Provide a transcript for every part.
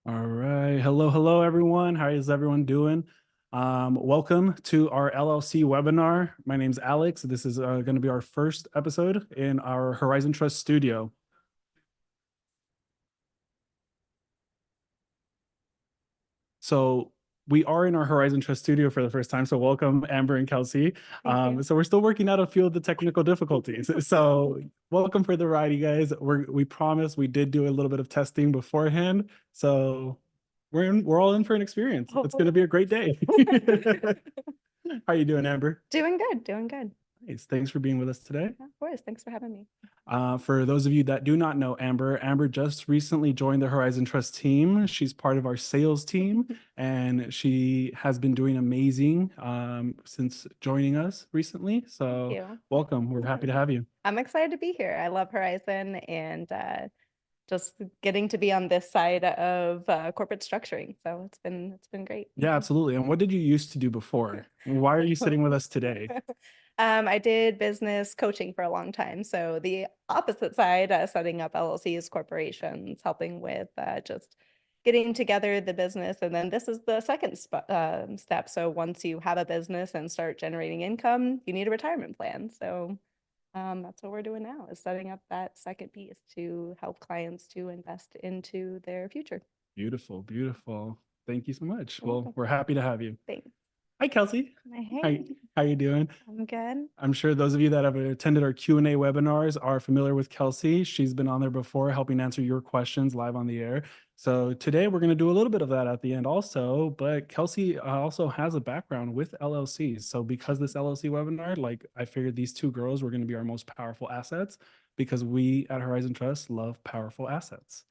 All right. Hello, hello, everyone. How is everyone doing? Welcome to our LLC webinar. My name's Alex. This is going to be our first episode in our Horizon Trust studio. So we are in our Horizon Trust studio for the first time. So welcome, Amber and Kelsey. So we're still working out a few of the technical difficulties. So welcome for the ride, you guys. We promise we did do a little bit of testing beforehand. So we're all in for an experience. It's going to be a great day. How you doing, Amber? Doing good, doing good. Nice. Thanks for being with us today. Yeah, of course. Thanks for having me. For those of you that do not know Amber just recently joined the Horizon Trust team. She's part of our sales team, and she has been doing amazing since joining us recently. So welcome. We're happy to have you. I'm excited to be here. I love Horizon and just getting to be on this side of corporate structuring. So it's been great. Yeah, absolutely. And what did you used to do before? Why are you sitting with us today? I did business coaching for a long time. So the opposite side, setting up LLCs, corporations, helping with just getting together the business. And then this is the second step. So once you have a business and start generating income, you need a retirement plan. So that's what we're doing now, is setting up that second piece to help clients to invest into their future. Beautiful, beautiful. Thank you so much. You're welcome. Well, we're happy to have you. Thanks. Hi, Kelsey. Hey. How you doing? I'm good. I'm sure those of you that have attended our Q&A webinars are familiar with Kelsey. She's been on there before helping answer your questions live on the air. So today we're going to do a little bit of that at the end also, but Kelsey also has a background with LLCs. So because this LLC webinar, like I figured these two girls were going to be our most powerful assets because we at Horizon Trust love powerful assets.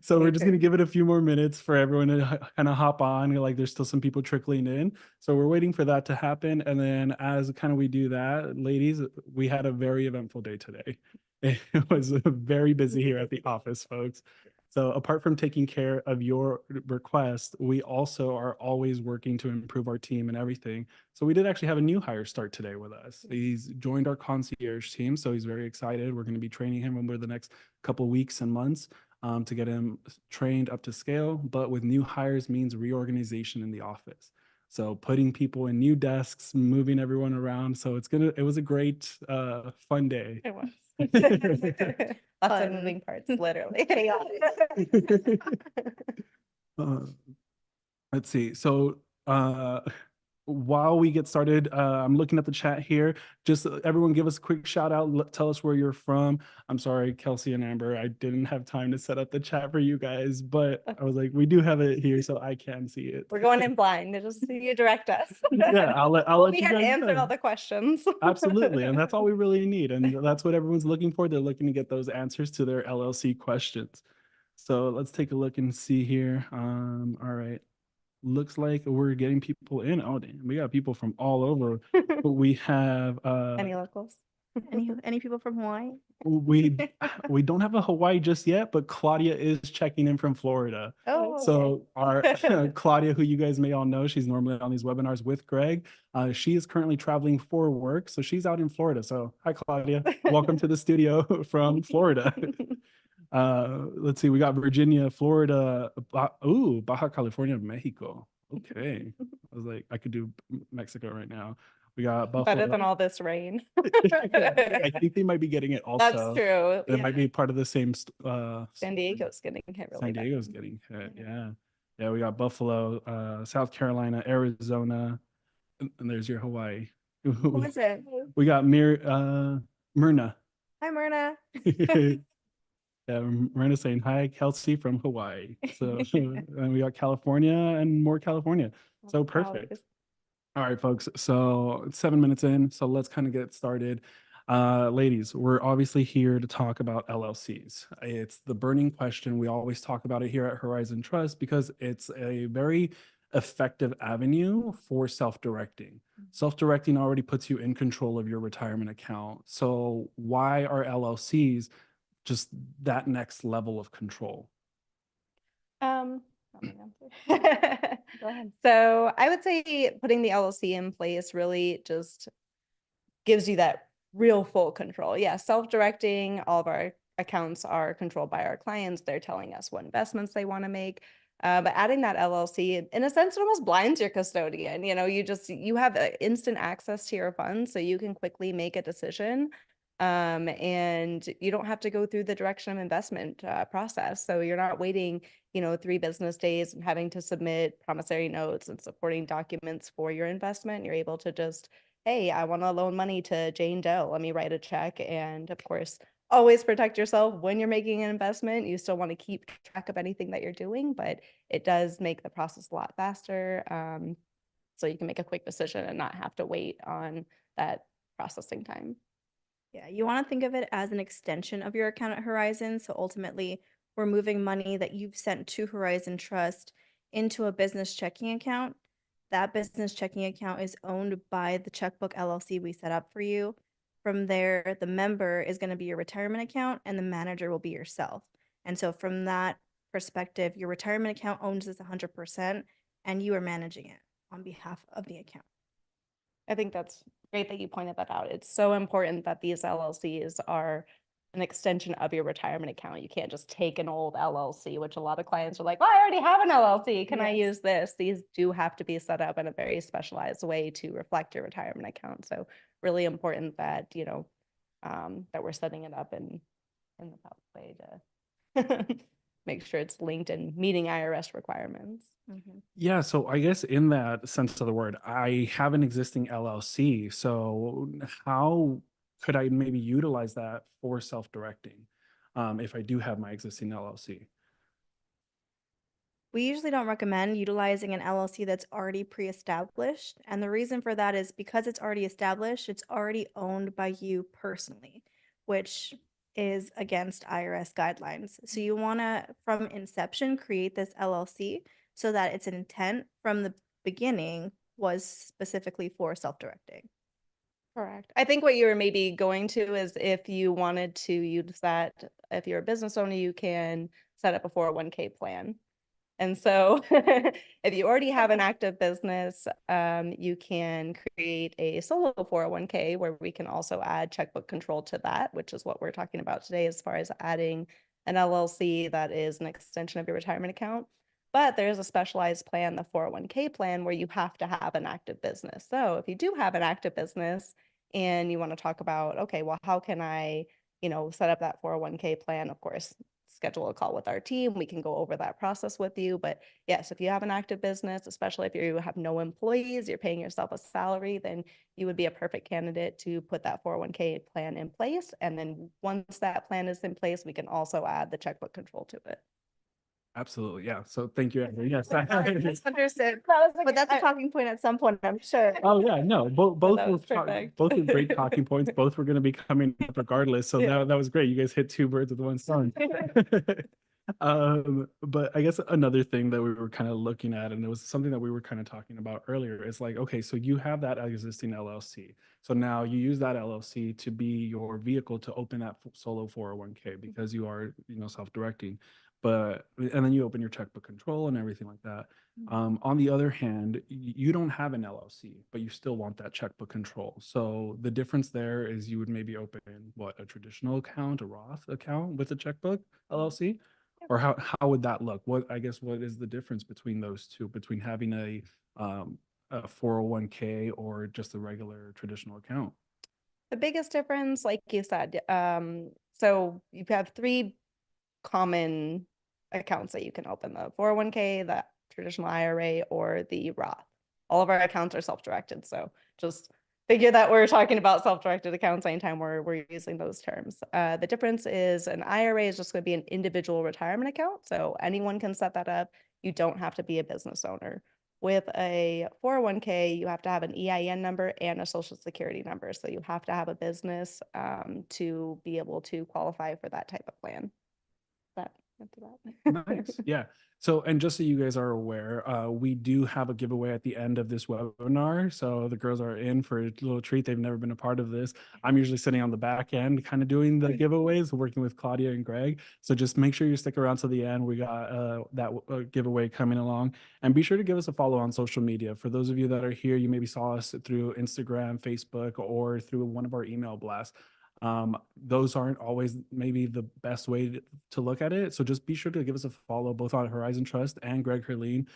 So we're just going to give it a few more minutes for everyone to kind of hop on. Like there's still some people trickling in. So we're waiting for that to happen. And then as kind of we do that, ladies, we had a very eventful day today. It was very busy here at the office, folks. So apart from taking care of your request, we also are always working to improve our team and everything. So we did actually have a new hire start today with us. He's joined our concierge team. So he's very excited. We're going to be training him over the next couple of weeks and months. To get him trained up to scale, but with new hires means reorganization in the office. So putting people in new desks, moving everyone around. So it was a great, fun day. It was. Lots of moving parts, literally. Let's see. So while we get started, I'm looking at the chat here. Just everyone give us a quick shout out. Tell us where you're from. I'm sorry, Kelsey and Amber, I didn't have time to set up the chat for you guys, but I was like, we do have it here, so I can see it. We're going in blind. Just you direct us. Yeah, I'll let you guys answer all the questions. Absolutely, and that's all we really need, and that's what everyone's looking for. They're looking to get those answers to their LLC questions. So let's take a look and see here. All right. Looks like we're getting people in. Oh, damn, we got people from all over. But we have any locals? Any people from Hawaii? we don't have a Hawaii just yet, but Claudia is checking in from Florida. Oh, so our Claudia, who you guys may all know, she's normally on these webinars with Greg. She is currently traveling for work, so she's out in Florida. So hi, Claudia. Welcome to the studio from Florida. Let's see, we got Virginia, Florida, Baja California, Mexico. Okay. I was like, I could do Mexico right now. We got Buffalo. Better than all this rain. I think they might be getting it also. That's true. It might be part of the same San Diego's getting hit really San Diego's getting hit, yeah. Yeah, we got Buffalo, South Carolina, Arizona, and there's your Hawaii. Who is it? We got Myrna. Hi, Myrna. Yeah, Miranda's saying hi, Kelsey from Hawaii. So and we got California and more California. So perfect. All right, folks. So it's 7 minutes in. So let's kind of get started. Ladies, we're obviously here to talk about LLCs. It's the burning question. We always talk about it here at Horizon Trust because it's a very effective avenue for self-directing. Self-directing already puts you in control of your retirement account. So why are LLCs just that next level of control? Go ahead. So I would say putting the LLC in place really just gives you that real full control. Yeah, self-directing all of our accounts are controlled by our clients. They're telling us what investments they want to make. But adding that LLC, in a sense, it almost blinds your custodian. You have instant access to your funds, so you can quickly make a decision. And you don't have to go through the direction of investment process. So you're not waiting, 3 business days and having to submit promissory notes and supporting documents for your investment. You're able to just, hey, I want to loan money to Jane Doe. Let me write a check. And of course, always protect yourself when you're making an investment. You still want to keep track of anything that you're doing, but it does make the process a lot faster. So you can make a quick decision and not have to wait on that processing time. Yeah, you want to think of it as an extension of your account at Horizon. So ultimately, we're moving money that you've sent to Horizon Trust into a business checking account. That business checking account is owned by the Checkbook LLC we set up for you. From there, the member is going to be your retirement account and the manager will be yourself. And so from that perspective, your retirement account owns this 100% and you are managing it on behalf of the account. I think that's great that you pointed that out. It's so important that these LLCs are an extension of your retirement account. You can't just take an old LLC, which a lot of clients are like, well, I already have an LLC. Can I use this? These do have to be set up in a very specialized way to reflect your retirement account. So really important that, that we're setting it up in the proper way to make sure it's linked and meeting IRS requirements. Yeah, so I guess in that sense of the word, I have an existing LLC. So how could I maybe utilize that for self-directing if I do have my existing LLC? We usually don't recommend utilizing an LLC that's already pre-established. And the reason for that is because it's already established, it's already owned by you personally, which is against IRS guidelines. So you want to, from inception, create this LLC so that its intent from the beginning was specifically for self-directing. Correct. I think what you were maybe going to is if you wanted to use that, if you're a business owner, you can set up a 401k plan. And so if you already have an active business, you can create a solo 401k where we can also add checkbook control to that, which is what we're talking about today as far as adding an LLC that is an extension of your retirement account. But there's a specialized plan, the 401k plan, where you have to have an active business. So if you do have an active business and you want to talk about, okay, well, how can I, set up that 401k plan? Of course, schedule a call with our team. We can go over that process with you. But yes, if you have an active business, especially if you have no employees, you're paying yourself a salary, then you would be a perfect candidate to put that 401k plan in place. And then once that plan is in place, we can also add the checkbook control to it. Absolutely. Yeah. So thank you, Andrew. Yes. Understood. But that's a talking point at some point, I'm sure. Oh yeah, no, both that were was perfect. both were great talking points. Both were going to be coming up regardless. So Yeah. that was great. You guys hit 2 birds with 1 stone. But I guess another thing that we were kind of looking at, and it was something that we were kind of talking about earlier, is like, okay, so you have that existing LLC. So now you use that LLC to be your vehicle to open that solo 401k because you are, self-directing. But and then you open your checkbook control and everything like that. On the other hand, you don't have an LLC, but you still want that checkbook control. So the difference there is you would maybe open a traditional account, a Roth account with a checkbook LLC, or how would that look? What is the difference between those two, between having a 401k or just a regular traditional account? The biggest difference, like you said, so you have 3 common accounts that you can open: the 401k, the traditional IRA, or the Roth. All of our accounts are self-directed. So just figure that we're talking about self-directed accounts anytime we're using those terms. The difference is an IRA is just going to be an individual retirement account. So anyone can set that up. You don't have to be a business owner. With a 401k, you have to have an EIN number and a social security number. So you have to have a business to be able to qualify for that type of plan. Nice. Yeah. So, and just so you guys are aware, we do have a giveaway at the end of this webinar. So the girls are in for a little treat. They've never been a part of this. I'm usually sitting on the back end, kind of doing the giveaways, working with Claudia and Greg. So just make sure you stick around to the end. We got that giveaway coming along, and be sure to give us a follow on social media. For those of you that are here, you maybe saw us through Instagram, Facebook, or through one of our email blasts. Those aren't always maybe the best way to look at it. So just be sure to give us a follow both on Horizon Trust and Greg Herleen.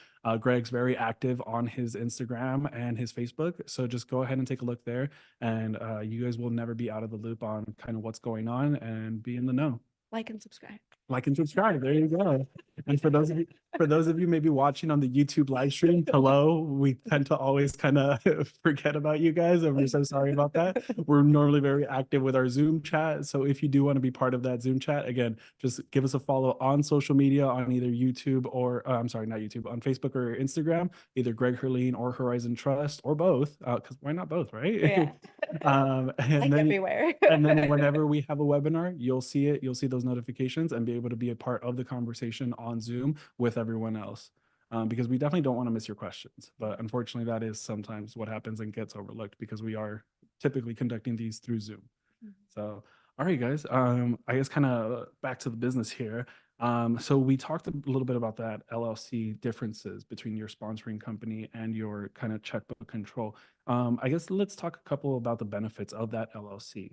Greg's very active on his Instagram and his Facebook. So just go ahead and take a look there, and you guys will never be out of the loop on kind of what's going on and be in the know. Like and subscribe. Like and subscribe. There you go. And for those of you maybe watching on the YouTube live stream, hello. We tend to always kind of forget about you guys, and we're so sorry about that. We're normally very active with our Zoom chat. So if you do want to be part of that Zoom chat, again, just give us a follow on social media on either YouTube or I'm sorry, not YouTube, on Facebook or Instagram, either Greg Herleen or Horizon Trust or both. Because why not both, right? Yeah. And Like then everywhere. and then whenever we have a webinar, you'll see it, you'll see those notifications and be able to be a part of the conversation on Zoom with everyone else. Because we definitely don't want to miss your questions. But unfortunately, that is sometimes what happens and gets overlooked because we are typically conducting these through Zoom. So, all right, guys, I guess kind of back to the business here. So we talked a little bit about that LLC differences between your sponsoring company and your kind of checkbook control. I guess let's talk a couple about the benefits of that LLC.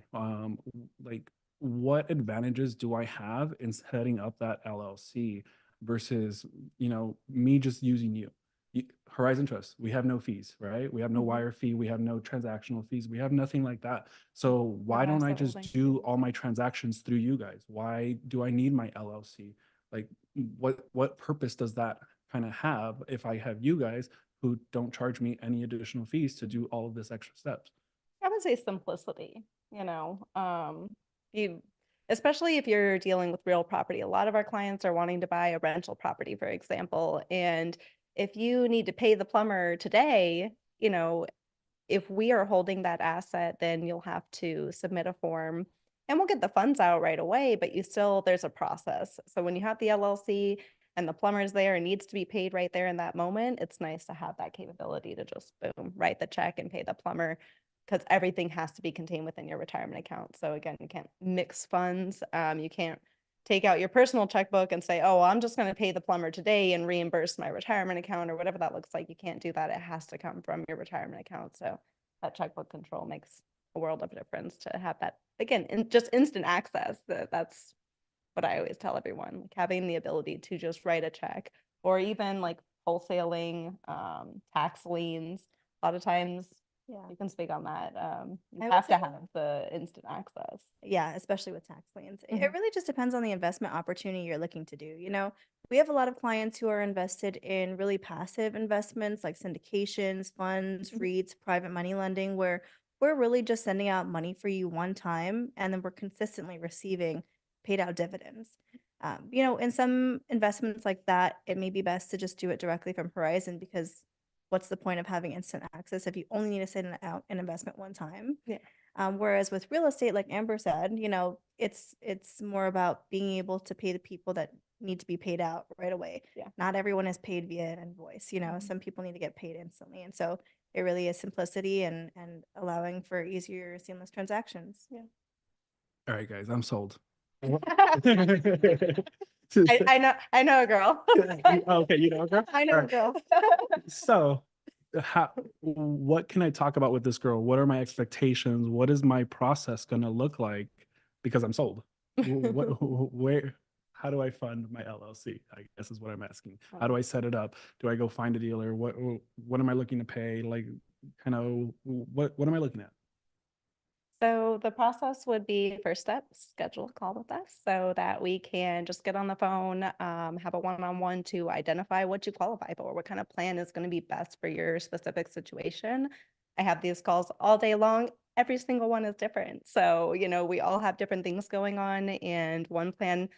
Like what advantages do I have in setting up that LLC versus, me just using you? Horizon Trust, we have no fees, right? We have no wire fee, we have no transactional fees, we have nothing like that. So why don't I just do all my transactions through you guys? Why do I need my LLC? Like what purpose does that kind of have if I have you guys who don't charge me any additional fees to do all of this extra steps? I would say simplicity, you, especially if you're dealing with real property. A lot of our clients are wanting to buy a rental property, for example. And if you need to pay the plumber today, if we are holding that asset, then you'll have to submit a form and we'll get the funds out right away, but there's a process. So when you have the LLC and the plumber's there and needs to be paid right there in that moment, it's nice to have that capability to just boom, write the check and pay the plumber, because everything has to be contained within your retirement account. So again, you can't mix funds. You can't take out your personal checkbook and say, oh, I'm just going to pay the plumber today and reimburse my retirement account or whatever that looks like. You can't do that. It has to come from your retirement account. So that checkbook control makes a world of difference to have that, again, in just instant access. That's what I always tell everyone, like having the ability to just write a check, or even like wholesaling, tax liens. A lot of times, Yeah. you can speak on that. You I would have to say- have the instant access. Yeah, especially with tax liens. It Mhm. really just depends on the investment opportunity you're looking to do. We have a lot of clients who are invested in really passive investments like syndications, funds, Mhm. REITs, private money lending, where we're really just sending out money for you one time and then we're consistently receiving paid out dividends. In some investments like that, it may be best to just do it directly from Horizon, because what's the point of having instant access if you only need to send out an investment one time? Yeah. Whereas with real estate, like Amber said, it's more about being able to pay the people that need to be paid out right away. Yeah. Not everyone is paid via an invoice. Mhm. Some people need to get paid instantly, and so it really is simplicity and allowing for easier, seamless transactions. Yeah. All right, guys, I'm sold. I know a girl. Okay, you know, girl. I know, All right. girl. So, what can I talk about with this girl? What are my expectations? What is my process going to look like? Because I'm sold. Where, how do I fund my LLC? I guess is what I'm asking. How do I set it up? Do I go find a dealer? What am I looking to pay? Like, kind of, what am I looking at? So the process would be, first step, schedule a call with us so that we can just get on the phone, have a one-on-one to identify what you qualify for, what kind of plan is going to be best for your specific situation. I have these calls all day long. Every single one is different. So, we all have different things going on, and one plan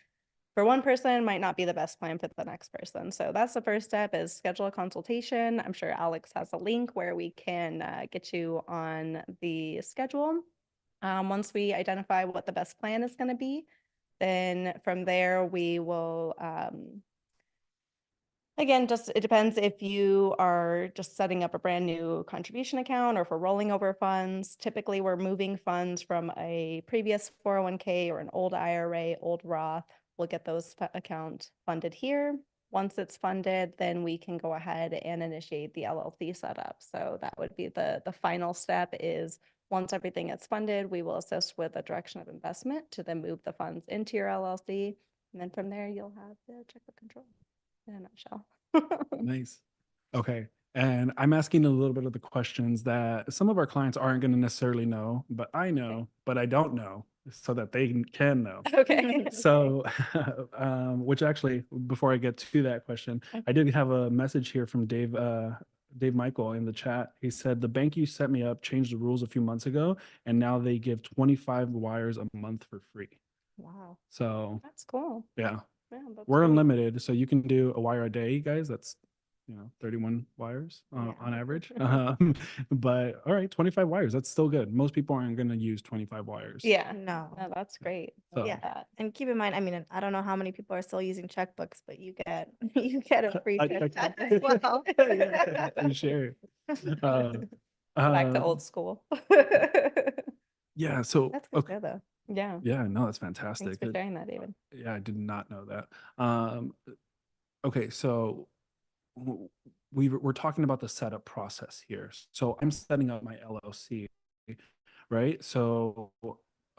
for one person might not be the best plan for the next person. So that's the first step, is schedule a consultation. I'm sure Alex has a link where we can get you on the schedule. Once we identify what the best plan is going to be, then from there we will, again, it depends if you are just setting up a brand new contribution account or if we're rolling over funds. Typically, we're moving funds from a previous 401k or an old IRA, old Roth. We'll get those account funded here. Once it's funded, then we can go ahead and initiate the LLC setup. So that would be the final step, is Once everything is funded, we will assist with a direction of investment to then move the funds into your LLC. And then from there, you'll have the checkbook control in a nutshell. Nice. Okay. And I'm asking a little bit of the questions that some of our clients aren't going to necessarily know, but I know, but I don't know, so that they can know. Okay. So, which actually, before I get to that question, I did have a message here from Dave Michael in the chat. He said, the bank you set me up changed the rules a few months ago, and now they give 25 wires a month for free. Wow. So That's cool. yeah, Yeah, that's we're great. unlimited. So you can do a wire a day, guys. That's 31 wires Yeah. on average. But all right, 25 wires. That's still good. Most people aren't going to use 25 wires. Yeah. No. No, that's great. So- Yeah. And keep in mind, I mean, I don't know how many people are still using checkbooks, but you get you get a free I checkbook checked- as well. Yeah, I'm sure. Back to Uh, old school. yeah. So That's good to know, though. Yeah. yeah, no, that's Thanks fantastic. for sharing that, David. Yeah, I did not know that. Okay, so we're talking about the setup process here. So I'm setting up my LLC, right? So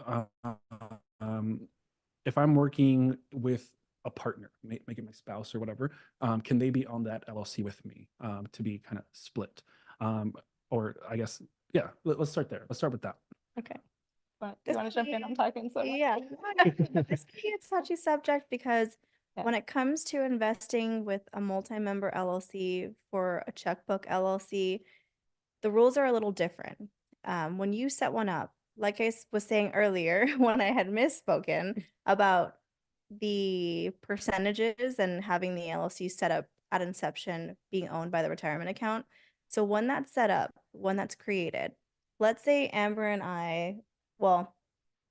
uh, um, if I'm working with a partner, make it my spouse or whatever, can they be on that LLC with me to be kind of split? Or I guess, yeah, let's start there. Let's start with that. Okay. But This you want to jump in? can I'm talking so much. Yeah. This can be a touchy subject because Yeah. when it comes to investing with a multi-member LLC for a checkbook LLC, the rules are a little different. When you set one up, like I was saying earlier, when I had misspoken about the percentages and having the LLC set up at inception being owned by the retirement account. So when that's set up, when that's created, let's say Amber and I, well,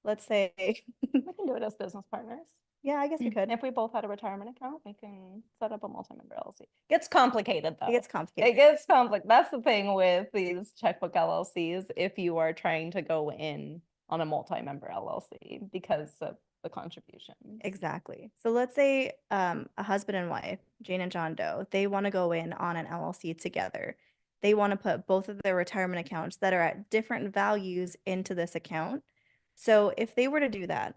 let's say, We can do it as business partners. yeah, I guess we could. If we both had a retirement account, we can set up a multi-member LLC. Gets complicated though. It gets It complicated. gets complicated. That's the thing with these checkbook LLCs, if you are trying to go in on a multi-member LLC because of the contributions. Exactly. So let's say a husband and wife, Jane and John Doe, they want to go in on an LLC together. They want to put both of their retirement accounts that are at different values into this account. So if they were to do that,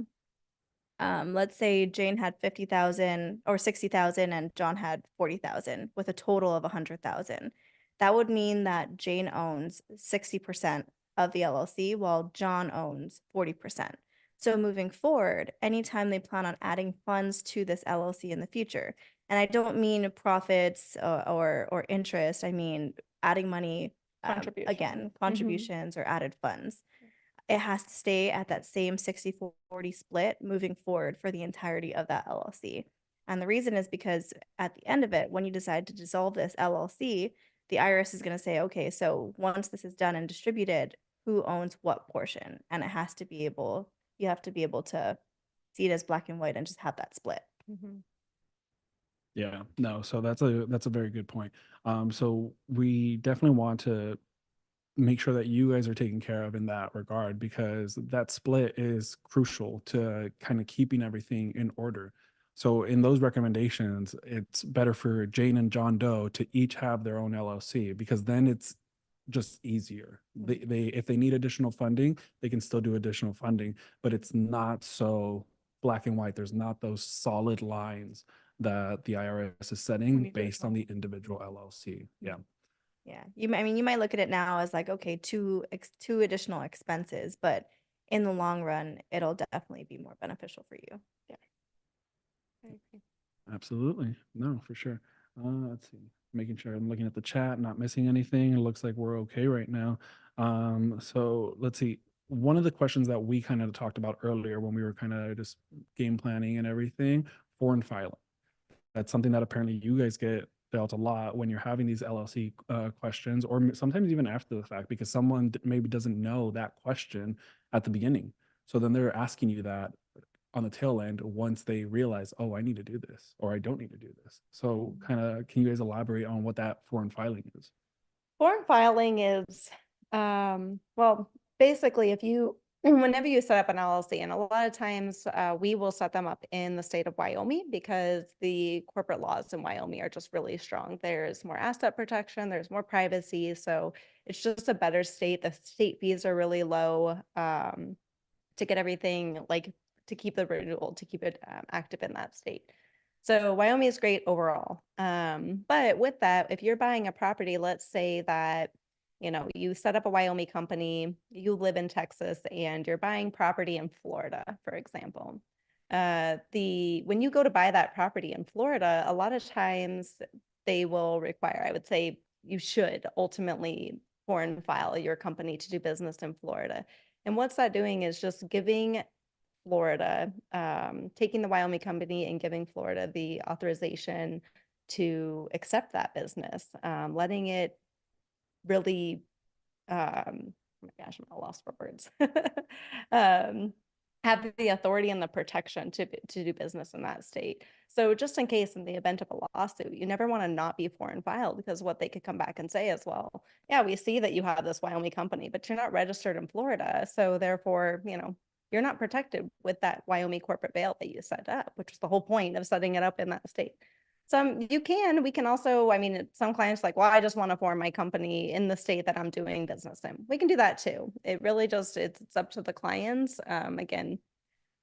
let's say Jane had 50,000 or 60,000 and John had 40,000 with a total of 100,000. That would mean that Jane owns 60% of the LLC while John owns 40%. So moving forward, anytime they plan on adding funds to this LLC in the future, and I don't mean profits or interest, I mean adding money, again, contributions or added funds. It has to stay at that same 60-40 split moving forward for the entirety of that LLC. And the reason is because at the end of it, when you decide to dissolve this LLC, the IRS is going to say, okay, so once this is done and distributed, who owns what portion? And it has to be able, you have to be able to see it as black and white and just have that split. Yeah, no, so that's a very good point. So we definitely want to make sure that you guys are taken care of in that regard, because that split is crucial to kind of keeping everything in order. So in those recommendations, it's better for Jane and John Doe to each have their own LLC, because then it's just easier. They if they need additional funding, they can still do additional funding, but it's not so black and white. There's not those solid lines that the IRS is setting need to based on know. the individual LLC. Yeah. Yeah, I mean, you might look at it now as like, okay, two additional expenses, but in the long run, it'll definitely be more beneficial for you. Absolutely. No, for sure. Let's see. Making sure I'm looking at the chat, not missing anything. It looks like we're okay right now. So let's see. One of the questions that we kind of talked about earlier when we were kind of just game planning and everything, foreign filing. That's something that apparently you guys get dealt a lot when you're having these LLC questions, or sometimes even after the fact, because someone maybe doesn't know that question at the beginning. So then they're asking you that on the tail end once they realize, oh, I need to do this, or I don't need to do this. So kind of, can you guys elaborate on what that foreign filing is? Foreign filing is, well, basically if you whenever you set up an LLC, and a lot of times we will set them up in the state of Wyoming because the corporate laws in Wyoming are just really strong. There's more asset protection, there's more privacy. So it's just a better state. The state fees are really low to get everything, like to keep the renewal, to keep it active in that state. So Wyoming is great overall. But with that, if you're buying a property, let's say that you set up a Wyoming company, you live in Texas, and you're buying property in Florida, for example. When you go to buy that property in Florida, a lot of times they will require, I would say you should ultimately foreign file your company to do business in Florida. And what's that doing is just giving Florida, taking the Wyoming company and giving Florida the authorization to accept that business, letting it really, oh my gosh, I'm at a loss for words, have the authority and the protection to do business in that state. So just in case, in the event of a lawsuit, you never want to not be foreign filed, because what they could come back and say is, well, yeah, we see that you have this Wyoming company, but you're not registered in Florida. So therefore, you're not protected with that Wyoming corporate veil that you set up, which was the whole point of setting it up in that state. We can also, some clients like, well, I just want to form my company in the state that I'm doing business in. We can do that too. It really just, it's up to the clients. Again,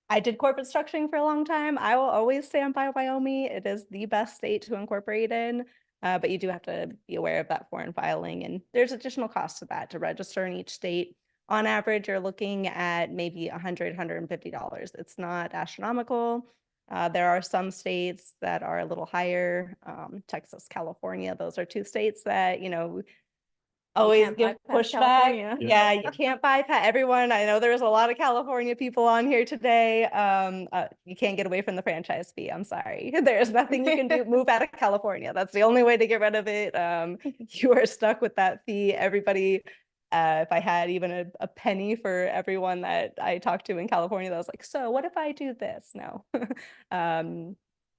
I did corporate structuring for a long time. I will always stand by Wyoming. It is the best state to incorporate in, but you do have to be aware of that foreign filing, and there's additional costs to that to register in each state. On average, you're looking at maybe $100, $150. It's not astronomical. There are some states that are a little higher, Texas, California. Those are two states that, always give pushback. Yeah, you can't bypass everyone. I know there's a lot of California people on here today. You can't get away from the franchise fee. I'm sorry. There's nothing you can do. Move out of California. That's the only way to get rid of it. You are stuck with that fee. Everybody, if I had even a penny for everyone that I talked to in California, that was like, so what if I do this? No.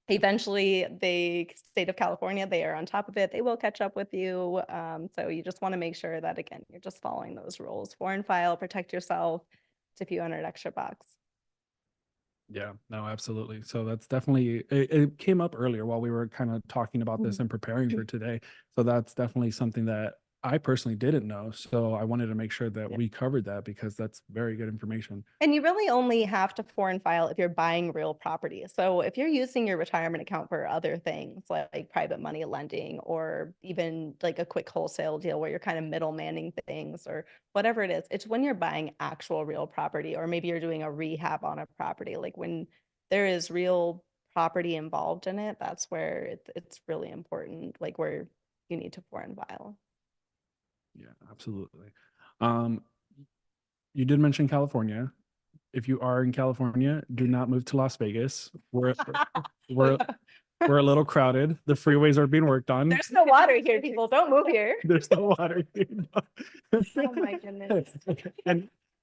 Eventually, the state of California, they are on top of it. They will catch up with you. So you just want to make sure that, again, you're just following those rules. Foreign file, protect yourself. It's a few hundred extra bucks. Yeah, no, absolutely. So that's definitely, it came up earlier while we were kind of talking about this and preparing for today. So that's definitely something that I personally didn't know. So I wanted to make sure that we covered that, because that's very good information. And you really only have to foreign file if you're buying real property. So if you're using your retirement account for other things like private money lending, or even like a quick wholesale deal where you're kind of middlemaning things or whatever it is, it's when you're buying actual real property, or maybe you're doing a rehab on a property. Like when there is real property involved in it, that's where it's really important, like where you need to foreign file. Yeah, absolutely. You did mention California. If you are in California, do not move to Las Vegas. We're a little crowded. The freeways are being worked on. There's no water here, people. Don't move here. There's no water here. Oh my goodness.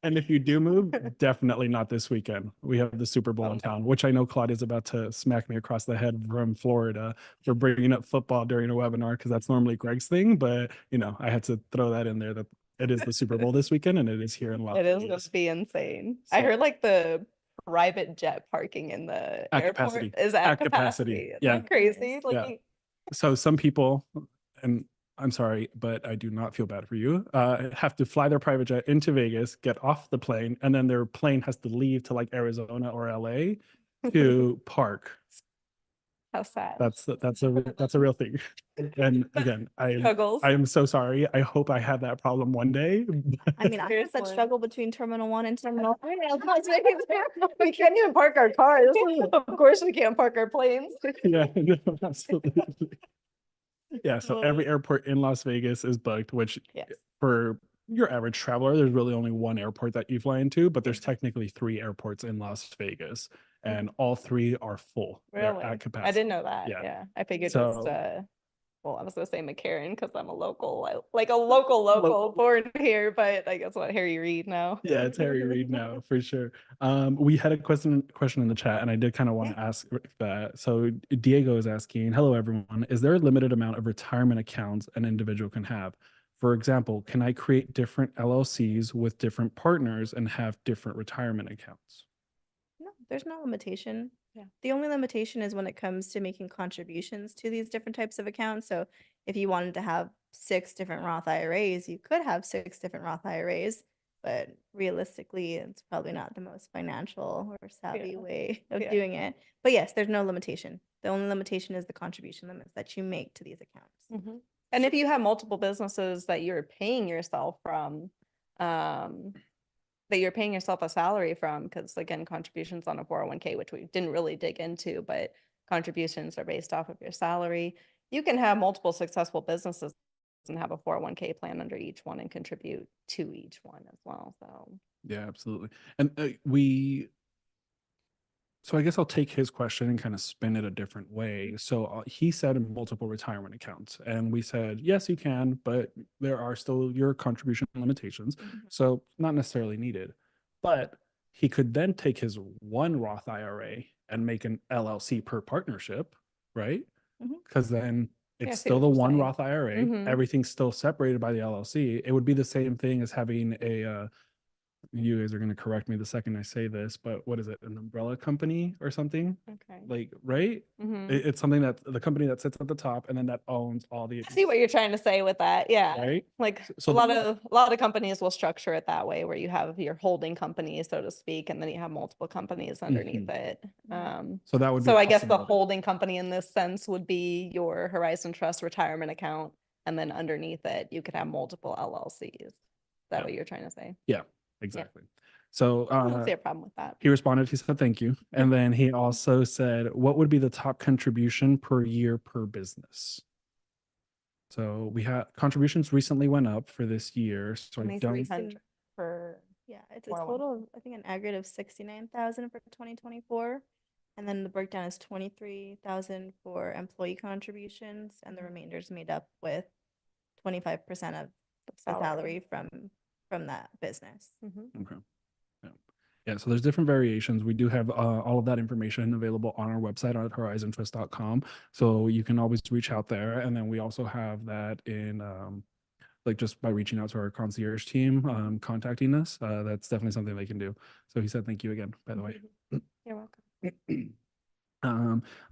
And if you do move, definitely not this weekend. We have the Super Bowl in town, which I know Claudia's about to smack me across the head from Florida for bringing up football during a webinar, because that's normally Greg's thing. But, I had to throw that in there, that it is the Super Bowl this weekend, and it is here in Las It Vegas. is going to be insane. I heard like the private jet parking in the airport capacity. is at capacity. Isn't Yeah. that crazy? Like, Yeah. So some people, and I'm sorry, but I do not feel bad for you, have to fly their private jet into Vegas, get off the plane, and then their plane has to leave to like Arizona or LA to park. How sad. That's a real thing. And again, Struggles. I am so sorry. I hope I have that problem one day. I mean, I have that struggle between Terminal 1 and Terminal 3. We can't even park our cars. Of course we can't park our planes. Yeah, no, absolutely. Yeah, so every airport in Las Vegas is booked, which Yes. for your average traveler, there's really only one airport that you fly into, but there's technically 3 airports in Las Vegas, and all 3 are full. They're Really? at capacity. I didn't know that. Yeah. Yeah. I figured So- just well, I was gonna say McCarran because I'm a local, like a local born here, but I guess what Harry Reid now. Yeah, it's Harry Reid now for sure. We had a question in the chat, and I did kind of want to ask that. So Diego is asking, hello everyone, is there a limited amount of retirement accounts an individual can have? For example, can I create different LLCs with different partners and have different retirement accounts? No, there's no limitation. Yeah. The only limitation is when it comes to making contributions to these different types of accounts. So if you wanted to have 6 different Roth IRAs, you could have 6 different Roth IRAs, but realistically, it's probably not the most financial or savvy Yeah. way of Yeah. doing it. But yes, there's no limitation. The only limitation is the contribution limits that you make to these accounts. And if you have multiple businesses that you're paying yourself from, that you're paying yourself a salary from, because again, contributions on a 401k, which we didn't really dig into, but contributions are based off of your salary. You can have multiple successful businesses and have a 401k plan under each one and contribute to each one as well. So Yeah, absolutely. And so I guess I'll take his question and kind of spin it a different way. So he said multiple retirement accounts, and we said, yes, you can, but there are still your contribution limitations. So not necessarily needed. But he could then take his one Roth IRA and make an LLC per partnership, right? Because then Yeah, I it's see still what the you're one saying. Roth IRA. Mhm. Everything's still separated by the LLC. It would be the same thing as having a you guys are going to correct me the second I say this, but what is it? An umbrella company or something? Okay. Like, right? Mhm. It's something that the company that sits at the top and then that owns all the, I see what you're trying to say with that. Yeah. right? Like So a lot of companies will structure it that way, where you have your holding company, so to speak, and then you have multiple companies underneath it. So that would be So a I guess the possibility. holding company in this sense would be your Horizon Trust retirement account, and then underneath it, you could have multiple LLCs. Is that Yeah. what you're trying to say? Yeah, exactly. So I don't see a problem with that. he responded, he said, thank you. And then he also said, what would be the top contribution per year per business? So we had contributions recently went up for this year. So I don't, 2,300 per. Yeah, it's a 401k. total of, I think, an aggregate of 69,000 for 2024. And then the breakdown is 23,000 for employee contributions, and the remainder is made up with 25% of the salary from that business. okay. Yeah, so there's different variations. We do have all of that information available on our website at horizontrust.com. So you can always reach out there. And then we also have that in like just by reaching out to our concierge team, contacting us. That's definitely something they can do. So he said, thank you again, by the way. You're welcome.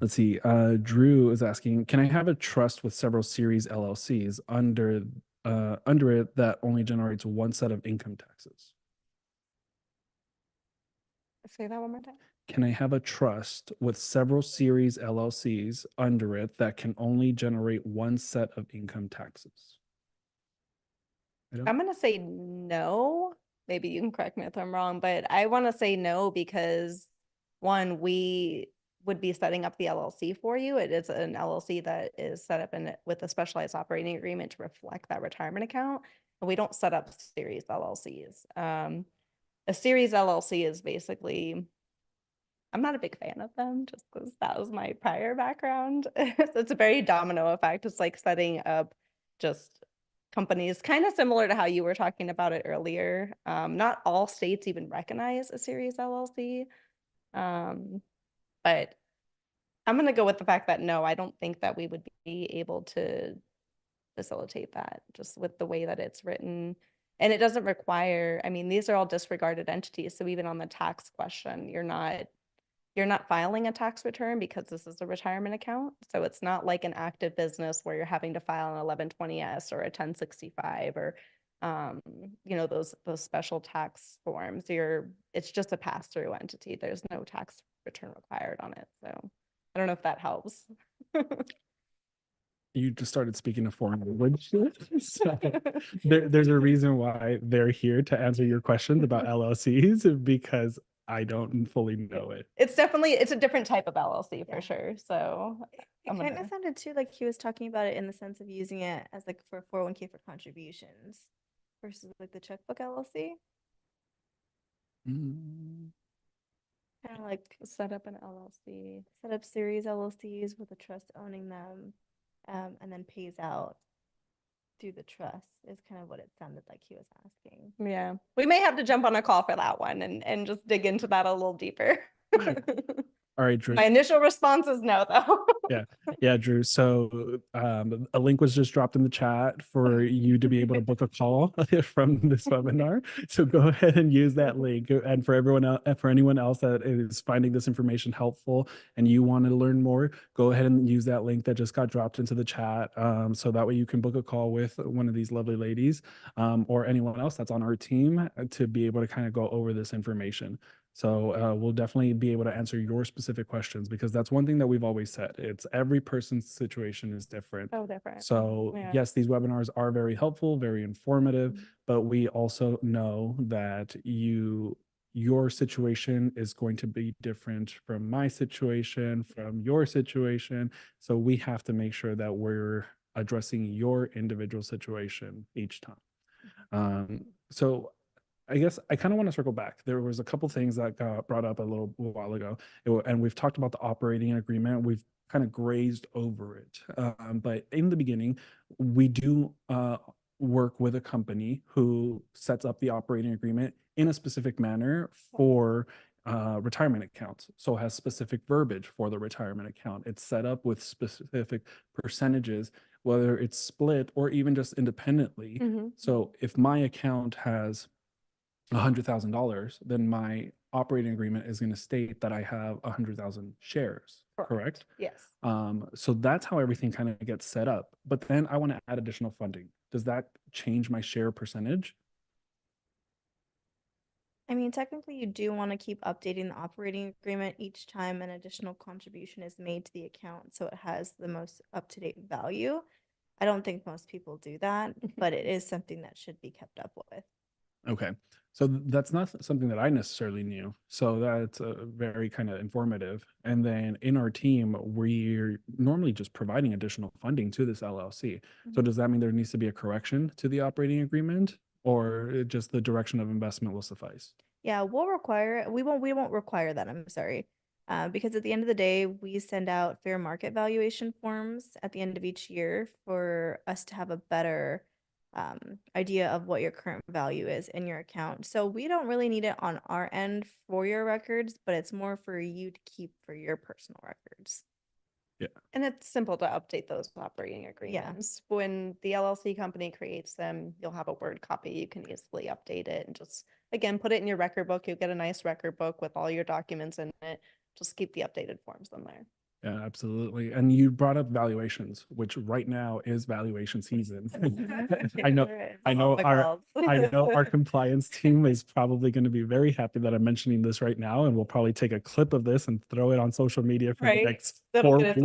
Let's see. Drew is asking, can I have a trust with several series LLCs under it that only generates one set of income taxes? Say that one more time. Can I have a trust with several series LLCs under it that can only generate one set of income taxes? I'm going to say no. Maybe you can correct me if I'm wrong, but I want to say no because one, we would be setting up the LLC for you. It is an LLC that is set up with a specialized operating agreement to reflect that retirement account. And we don't set up series LLCs. A series LLC is basically, I'm not a big fan of them just because that was my prior background. So it's a very domino effect. It's like setting up just companies, kind of similar to how you were talking about it earlier. Not all states even recognize a series LLC. But I'm going to go with the fact that no, I don't think that we would be able to facilitate that just with the way that it's written. And it doesn't require, I mean, these are all disregarded entities. So even on the tax question, you're not filing a tax return because this is a retirement account. So it's not like an active business where you're having to file an 1120S or a 1065 or those special tax forms. It's just a pass-through entity. There's no tax return required on it. So I don't know if that helps. You just started speaking a foreign language. So there's a reason why they're here to answer your questions about LLCs because I don't fully know it. It's a different type of LLC for sure. So It kind of sounded too like he was talking about it in the sense of using it as like for 401k for contributions versus like the Checkbook LLC. Kind of like set up an LLC. Set up series LLCs with a trust owning them, and then pays out through the trust is kind of what it sounded like he was asking. Yeah, we may have to jump on a call for that one and just dig into that a little deeper. All right, Drew. My initial response is no, though. Yeah, Drew. So a link was just dropped in the chat for you to be able to book a call from this webinar. So go ahead and use that link. And for everyone else, for anyone else that is finding this information helpful and you want to learn more, go ahead and use that link that just got dropped into the chat. So that way you can book a call with one of these lovely ladies or anyone else that's on our team to be able to kind of go over this information. So we'll definitely be able to answer your specific questions because that's one thing that we've always said. It's every person's situation is different. So different. So Yeah. yes, these webinars are very helpful, very informative, but we also know that your situation is going to be different from my situation, from your situation. So we have to make sure that we're addressing your individual situation each time. So I guess I kind of want to circle back. There was a couple things that got brought up a little while ago, and we've talked about the operating agreement. We've kind of grazed over it. But in the beginning, we do work with a company who sets up the operating agreement in a specific manner for retirement accounts. So it has specific verbiage for the retirement account. It's set up with specific percentages, whether it's split or even just independently. So if my account has $100,000, then my operating agreement is going to state that I have 100,000 shares, correct? Yes. So that's how everything kind of gets set up. But then I want to add additional funding. Does that change my share percentage? I mean, technically, you do want to keep updating the operating agreement each time an additional contribution is made to the account so it has the most up-to-date value. I don't think most people do that, but it is something that should be kept up with. Okay. So that's not something that I necessarily knew. So that's very kind of informative. And then in our team, we're normally just providing additional funding to this LLC. So does that mean there needs to be a correction to the operating agreement or just the direction of investment will suffice? Yeah, we'll require it. We won't require that. I'm sorry. Because at the end of the day, we send out fair market valuation forms at the end of each year for us to have a better idea of what your current value is in your account. So we don't really need it on our end for your records, but it's more for you to keep for your personal records. And it's simple to update those operating agreements. When the LLC company creates them, you'll have a Word copy. You can easily update it and just, again, put it in your record book. You'll get a nice record book with all your documents in it. Just keep the updated forms in there. Yeah, absolutely. And you brought up valuations, which right now is valuation season. I know our compliance team is probably going to be very happy that I'm mentioning this right now, and we'll probably take a clip of this and throw it on social media for the next 4 weeks.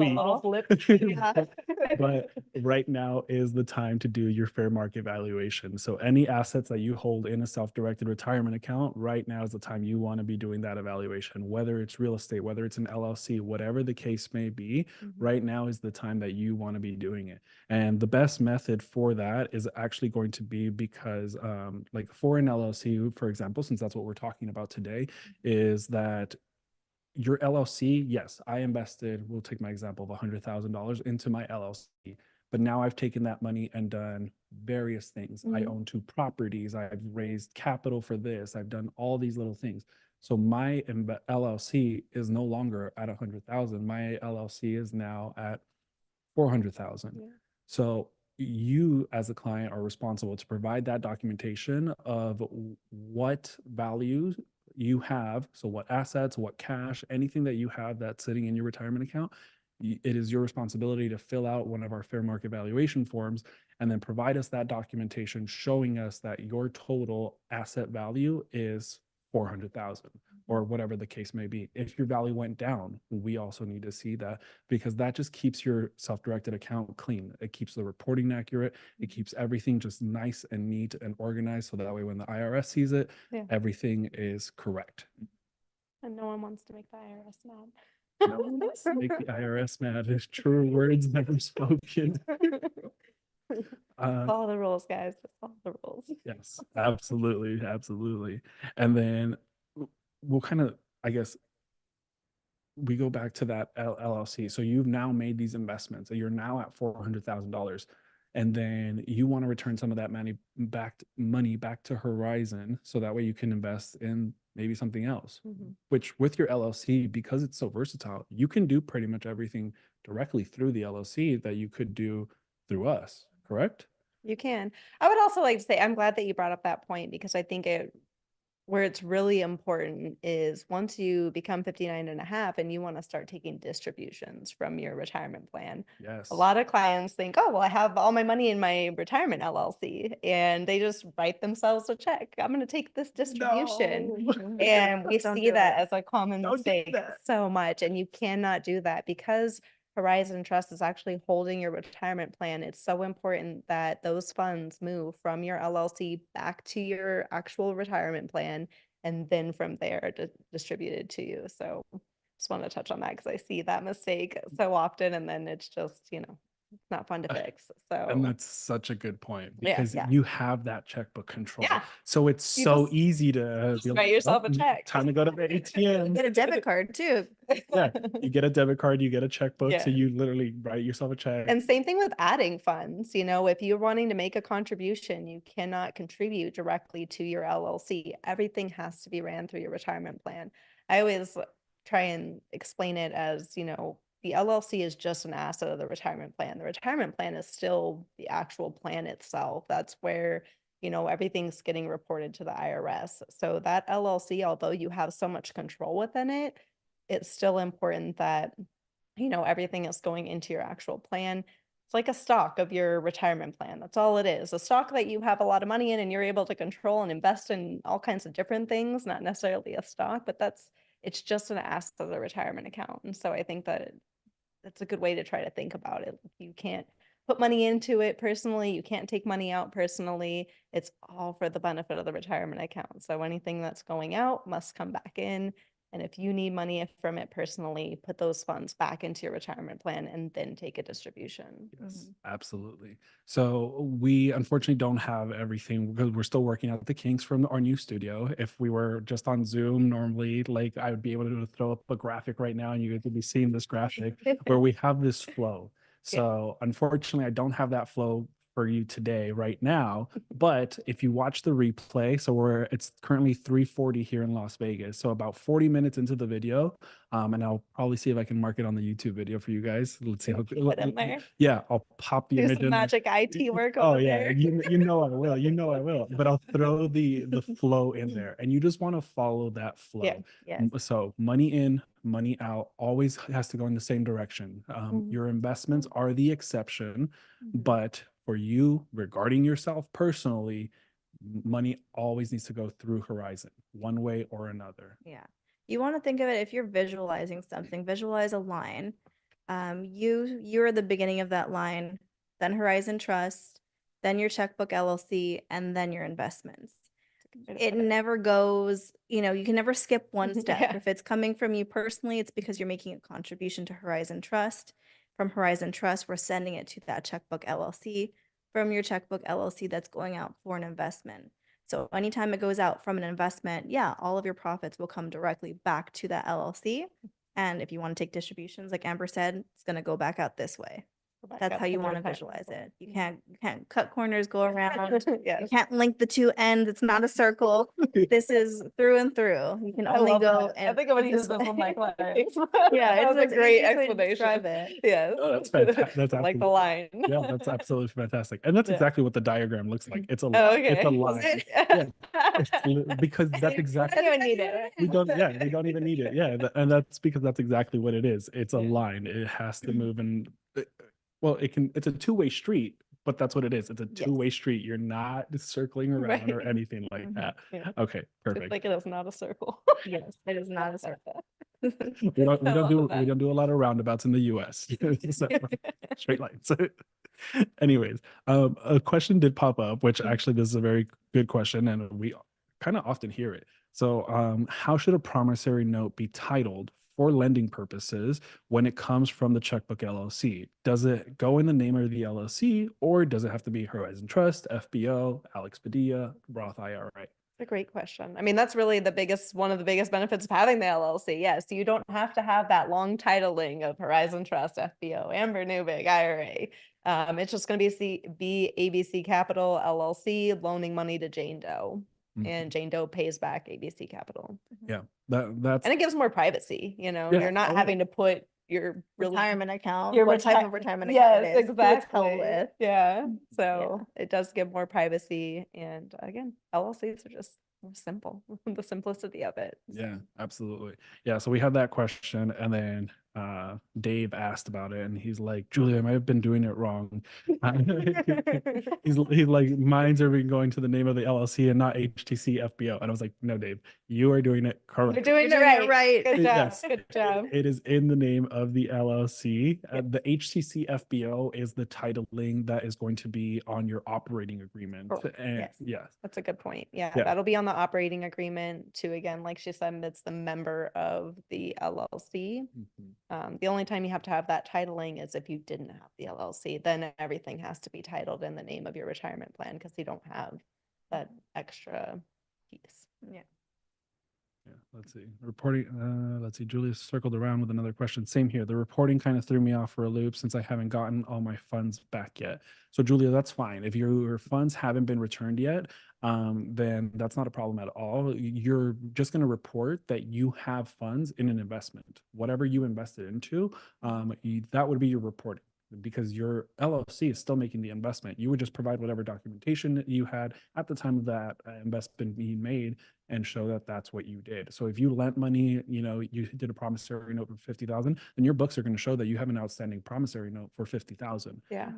But right now is the time to do your fair market valuation. So any assets that you hold in a self-directed retirement account, right now is the time you want to be doing that evaluation, whether it's real estate, whether it's an LLC, whatever the case may be, right now is the time that you want to be doing it. And the best method for that is actually going to be because like for an LLC, for example, since that's what we're talking about today, is that your LLC, yes, I invested, we'll take my example of $100,000 into my LLC, but now I've taken that money and done various things. I own 2 properties. I've raised capital for this. I've done all these little things. So my LLC is no longer at 100,000. My LLC is now at 400,000. So you as a client are responsible to provide that documentation of what values you have. So what assets, what cash, anything that you have that's sitting in your retirement account, it is your responsibility to fill out one of our fair market valuation forms and then provide us that documentation showing us that your total asset value is 400,000 or whatever the case may be. If your value went down, we also need to see that because that just keeps your self-directed account clean. It keeps the reporting accurate. It keeps everything just nice and neat and organized. So that way, when the IRS sees it, everything is correct. And no one wants to make the IRS mad. No one wants to make the IRS mad. It's true words never spoken. Follow the rules, guys. Just follow the rules. Yes, absolutely. Absolutely. And then we'll kind of, I guess, we go back to that LLC. So you've now made these investments and you're now at $400,000. And then you want to return some of that money back to Horizon. So that way you can invest in maybe something else, Mhm. which with your LLC, because it's so versatile, you can do pretty much everything directly through the LLC that you could do through us, correct? You can. I would also like to say, I'm glad that you brought up that point because I think where it's really important is once you become 59 and a half and you want to start taking distributions from your retirement plan. Yes. A lot of clients think, oh, well, I have all my money in my retirement LLC, and they just write themselves a check. I'm going to take this distribution. No. And we Don't see do that it. as a common Don't do mistake that. so much. And you cannot do that because Horizon Trust is actually holding your retirement plan. It's so important that those funds move from your LLC back to your actual retirement plan and then from there distributed to you. So just want to touch on that because I see that mistake so often and then it's just, it's not fun to fix. And So that's such a good point Yeah, because yeah. you have that checkbook control. Yeah. So it's You so just- easy to just write yourself a check." Time to go to the ATM. Get a debit card too. Yeah, you get a debit card, you get a checkbook, so Yeah. you literally write yourself a check. And same thing with adding funds. If you're wanting to make a contribution, you cannot contribute directly to your LLC. Everything has to be ran through your retirement plan. I always try and explain it as, the LLC is just an asset of the retirement plan. The retirement plan is still the actual plan itself. That's where, everything's getting reported to the IRS. So that LLC, although you have so much control within it, it's still important that everything is going into your actual plan. It's like a stock of your retirement plan. That's all it is. A stock that you have a lot of money in and you're able to control and invest in all kinds of different things, not necessarily a stock, but it's just an asset of the retirement account. And so I think that that's a good way to try to think about it. You can't put money into it personally. You can't take money out personally. It's all for the benefit of the retirement account. So anything that's going out must come back in. And if you need money from it personally, put those funds back into your retirement plan and then take a distribution. Yes, absolutely. So we unfortunately don't have everything because we're still working out the kinks from our new studio. If we were just on Zoom, normally, like I would be able to throw up a graphic right now and you guys would be seeing this graphic where we have this flow. So unfortunately, I don't have that flow for you today right now, but if you watch the replay, so it's currently 3:40 here in Las Vegas, so about 40 minutes into the video, and I'll probably see if I can mark it on the YouTube video for you guys. Let's see how Put in there. yeah, I'll pop the Do image some in there. magic IT work Oh over yeah, there. you know I will. You know I will. But I'll throw the flow in there, and you just want to follow that flow. Yeah. Yes. So money in, money out, always has to go in the same direction. Your investments are the exception, but for you, regarding yourself personally, money always needs to go through Horizon, one way or another. Yeah. You want to think of it if you're visualizing something, visualize a line. You're the beginning of that line, then Horizon Trust, then your Checkbook LLC, and then your investments. It never goes, you can never skip one step. Yeah. If it's coming from you personally, it's because you're making a contribution to Horizon Trust. From Horizon Trust, we're sending it to that Checkbook LLC. From your Checkbook LLC, that's going out for an investment. So anytime it goes out from an investment, yeah, all of your profits will come directly back to that LLC. And if you want to take distributions, like Amber said, it's going to go back out this way. That's how you want to visualize it. You can't cut corners, go around. Yes. You can't link the two ends. It's not a circle. This is through and through. You can I only love go. that. I think I'm gonna use this with my clients. Yeah, That was it's a great easiest way to explanation. describe it. Yes. Oh, that's fantastic. That's like the absolutely- line. Yeah, that's absolutely fantastic. And that's Yeah. exactly what the diagram looks like. It's a Oh, line. okay. It's a Was line. it? Yeah. Because that's I exactly don't even need it. we don't even need it. Yeah, and that's because that's exactly what it is. It's a Yeah. line. It has to move and well, it's a two-way street, but that's what it is. It's a Yes. two-way street. You're not circling around or Right. anything like that. Yeah. Okay, Just perfect. like it is not a circle. Yes, it is not a circle. We don't I love do that. we don't do a lot of roundabouts in the US. So, straight lines. Anyways, a question did pop up, which actually this is a very good question, and we kind of often hear it. So, how should a promissory note be titled for lending purposes when it comes from the Checkbook LLC? Does it go in the name of the LLC, or does it have to be Horizon Trust, FBO, Alex Padilla, Roth IRA? A great question. I mean, that's really one of the biggest benefits of having the LLC. Yes, you don't have to have that long titling of Horizon Trust, FBO, Amber Newbig, IRA. It's just going to be ABC Capital LLC loaning money to Jane Doe. and Jane Doe pays back ABC Capital. Yeah, that's And it gives more privacy, you know, Yeah. you're not Oh, yeah. having to put your Retirement account, your what type retire- of retirement account Yes, it is, who it's held exactly. with. Yeah. So it does give more privacy. And again, LLCs are just more simple, the simplicity of it. Yeah, absolutely. Yeah, so we had that question, and then Dave asked about it, and he's like, Julia, I might have been doing it wrong. He's like, mines are being going to the name of the LLC and not HTC FBO. And I was like, no, Dave, you are doing it correct. You're doing You're it doing it right. right. Good job. Yes. Good job. It is in the name of the LLC. Yep. The HTC FBO is the titling that is going to be on your operating agreement. Correct. And Yes. yes. That's a good point. Yeah, Yeah. that'll be on the operating agreement too. Again, like she said, it's the member of the LLC. The only time you have to have that titling is if you didn't have the LLC, then everything has to be titled in the name of your retirement plan because you don't have that extra piece. Yeah. Yeah, let's see. Reporting, let's see. Julia circled around with another question. Same here. The reporting kind of threw me off for a loop since I haven't gotten all my funds back yet. So Julia, that's fine. If your funds haven't been returned yet, then that's not a problem at all. You're just going to report that you have funds in an investment. Whatever you invested into, that would be your reporting. Because your LLC is still making the investment. You would just provide whatever documentation that you had at the time of that investment being made and show that that's what you did. So if you lent money, you did a promissory note for 50,000, then your books are going to show that you have an outstanding promissory note for 50,000. Yeah.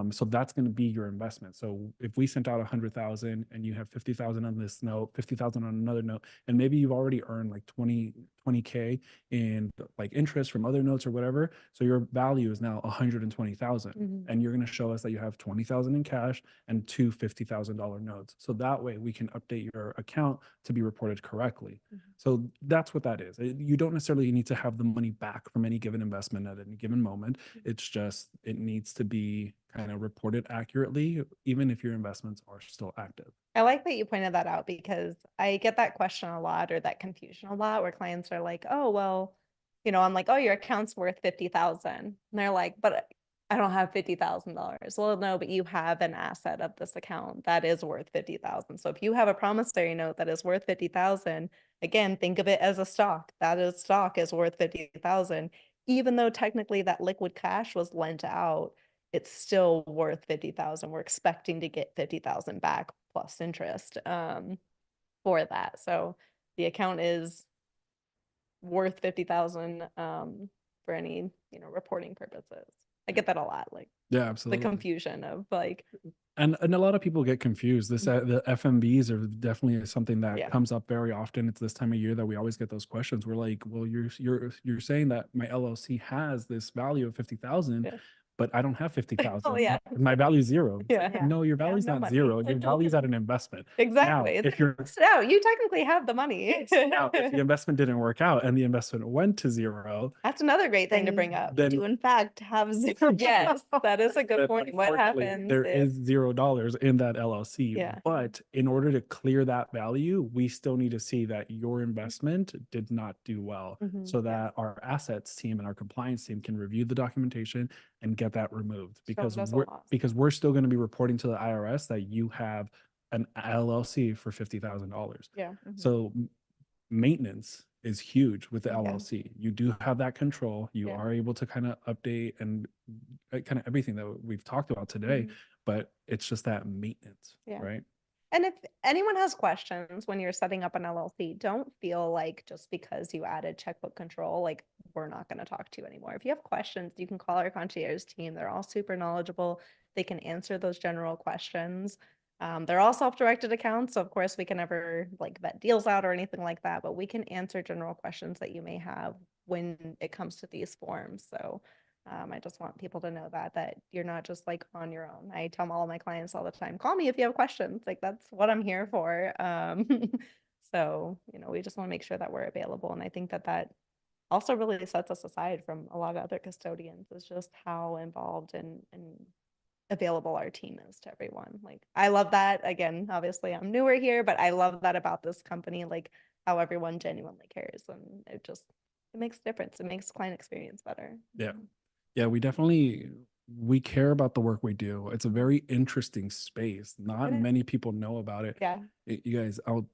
So that's going to be your investment. So if we sent out 100,000 and you have 50,000 on this note, 50,000 on another note, and maybe you've already earned like 20K in like interest from other notes or whatever. So your value is now 120,000, and you're going to show us that you have 20,000 in cash and two $50,000 notes. So that way we can update your account to be reported correctly. So that's what that is. You don't necessarily need to have the money back from any given investment at any given moment. It's just, it needs to be kind of reported accurately, even if your investments are still active. I like that you pointed that out because I get that question a lot or that confusion a lot where clients are like, oh, well, I'm like, oh, your account's worth 50,000. And they're like, but I don't have $50,000. Well, no, but you have an asset of this account that is worth 50,000. So if you have a promissory note that is worth 50,000, again, think of it as a stock. Stock is worth 50,000. Even though technically that liquid cash was lent out, it's still worth 50,000. We're expecting to get 50,000 back plus interest for that. So the account is worth 50,000 for any, reporting purposes. I get that a lot, like Yeah, the absolutely. confusion of like, And a lot of people get confused. The FMVs are definitely something that Yeah. comes up very often. It's this time of year that we always get those questions. We're like, well, you're saying that my LLC has this value of 50,000, Yeah. but I don't have 50,000. Oh, yeah. My value is zero. It's like, Yeah. no, your value's no not money. zero. Your value's at an investment. Exactly. Now, if you're No, you technically have the money. now, if the investment didn't work out and the investment went to zero, That's another great thing to Then bring up. You then do in fact have zero. Yes, that is a good then point. What unfortunately, happens there if is $0 in that LLC. Yeah. But in order to clear that value, we still need to see that your investment did not do well, so that our assets team and our compliance team can review the documentation and get that removed, because us a we're loss. we're still going to be reporting to the IRS that you have an LLC for $50,000. Yeah. So maintenance is huge with the Yeah. LLC. You do have that control. You Yeah. are able to kind of update and kind of everything that we've talked about today, but it's just that maintenance, Yeah. right? And if anyone has questions when you're setting up an LLC, don't feel like just because you added checkbook control, like we're not going to talk to you anymore. If you have questions, you can call our concierge team. They're all super knowledgeable. They can answer those general questions. They're all self-directed accounts. So of course we can never like vet deals out or anything like that, but we can answer general questions that you may have when it comes to these forms. So I just want people to know that you're not just like on your own. I tell all of my clients all the time, call me if you have questions. Like that's what I'm here for. So, we just want to make sure that we're available. And I think that also really sets us aside from a lot of other custodians, is just how involved and available our team is to everyone. Like I love that. Again, obviously I'm newer here, but I love that about this company, like how everyone genuinely cares, and it makes a difference. It makes client experience better. Yeah. Yeah, we definitely we care about the work we do. It's a very interesting space. Not It is. many people know about it. Yeah. You guys, I'll